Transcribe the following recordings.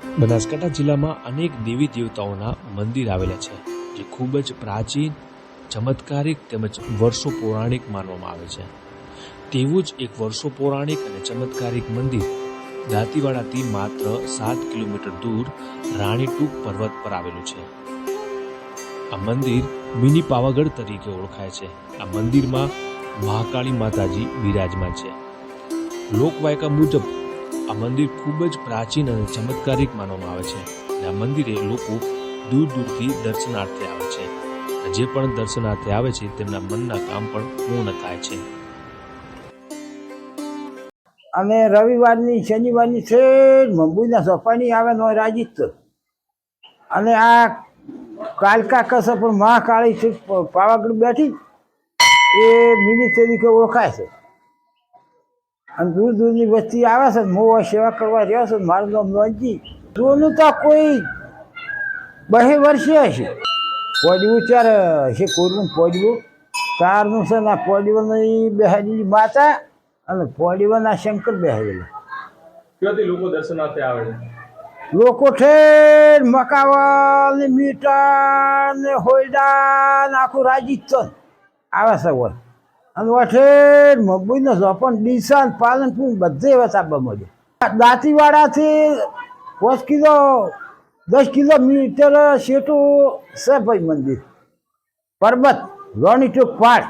બનાસકાંઠા જિલ્લામાં અનેક દેવી દેવતાઓના મંદિર આવેલા છે, જે ખૂબ જ પ્રાચીન, ચમત્કારિક તેમજ વર્ષો પૌરાણિક માનવામાં આવે છે. તેવું જ એક વર્ષો પૌરાણિક અને ચમત્કારિક મંદિર દાંતીવાડાથી માત્ર 7 કિલોમીટર દૂર રાણીટૂપ પર્વત પર આવેલું છે. આ મંદિર મિની પાવાગઢ તરીકે ઓળખાય છે. આ મંદિરમાં મહાકાળી માતાજી બિરાજમાન છે. લોકવાયકા મુજબ આ મંદિર ખૂબ જ પ્રાચીન અને ચમત્કારિક માનવામાં આવે છે. અને આ મંદિરે લોકો દૂર દૂરથી દર્શનાર્થે આવે છે. જે પણ દર્શનાર્થે આવે છે તેમના મનના કામ પણ પૂર્ણ થાય છે. અને રવિવારની શનિવારની છે મંબુના સોપાની આવે નો રાજીત અને આ કાલકા કસર પણ મહાકાળી છે પાવાગઢ બેઠી એ મિની તરીકે ઓળખાય છે. અને દૂર દૂરની વસ્તી આવે છે. હું સેવા કરવા રહ્યો છું. મારું નામ નોંધજી. જોનું તો કોઈ 2 વર્ષે હશે. પોડવું ચાર હશે કોરવું પોડવું ચારનું છે ને પોડવાની બેહાડી માતા અને પોડીવાના શંકર બેહાડેલા. ક્યાંથી લોકો દર્શનાર્થે આવે છે? લોકો ઠેર મકાવલ ને મીટર ને હોયડા ને આખું રાજસ્થાન આવે છે હોય. અને ઠેર મબુઈનો ઝોપણ ડીસા પાલનપુર બધે વસાબા મળે. દાંતીવાડાથી 5 કિલો 10 કિલોમીટર સેટું છે ભાઈ મંદિર પર્વત રાણીટૂપ પહાડ.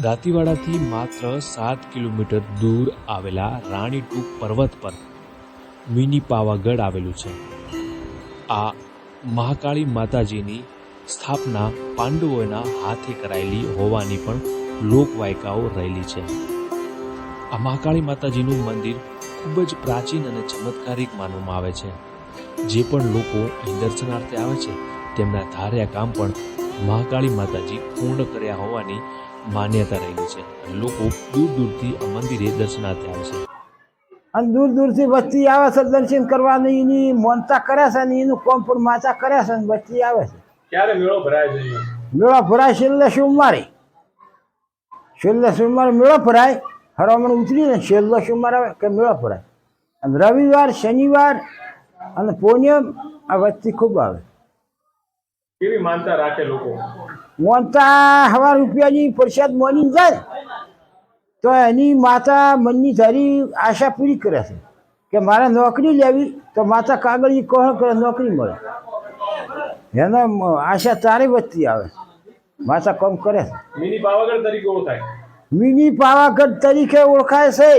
દાંતીવાડાથી માત્ર 7 કિલોમીટર દૂર આવેલા રાણીટૂપ પર્વત પર મિની પાવાગઢ આવેલું છે. આ મહાકાળી માતાજીની સ્થાપના પાંડવોના હાથે કરાયેલી હોવાની પણ લોકવાયકાઓ રહેલી છે. આ મહાકાળી માતાજીનું મંદિર ખૂબ જ પ્રાચીન અને ચમત્કારિક માનવામાં આવે છે. જે પણ લોકો અહીં દર્શનાર્થે આવે છે તેમના ધાર્યા કામ પણ મહાકાળી માતાજી પૂર્ણ કર્યા હોવાની માન્યતા રહેલી છે. લોકો દૂર દૂરથી આ મંદિરે દર્શનાર્થે આવે છે. અને દૂર દૂરથી વસ્તી આવે છે દર્શન કરવાની. એની મોનતા કરે છે ને એનું કોમ પણ માતા કરે છે ને વસ્તી આવે છે. ક્યારે મેળો ભરાય છે? મેળો ભરાય છેલ્લે સોમવારે મેળો ભરાય. હરામણ ઉતરી ને છેલ્લો સોમવાર આવે કે મેળો ભરાય. અને રવિવાર શનિવાર અને પૂનમ આ વસ્તી ખૂબ આવે. કેવી માનતા રાખે લોકો? મોનતા 1,000 રૂપિયાની પ્રસાદ મોની જાય તો એની માતા મનની ધારી આશા પૂરી કરે છે કે મારે નોકરી લેવી તો માતા કાગળી કોણ કરે નોકરી મળે. એને આશા તારી વસ્તી આવે. માતા કામ કરે છે. મિની પાવાગઢ તરીકે ઓળખાય. મિની પાવાગઢ તરીકે ઓળખાય છે.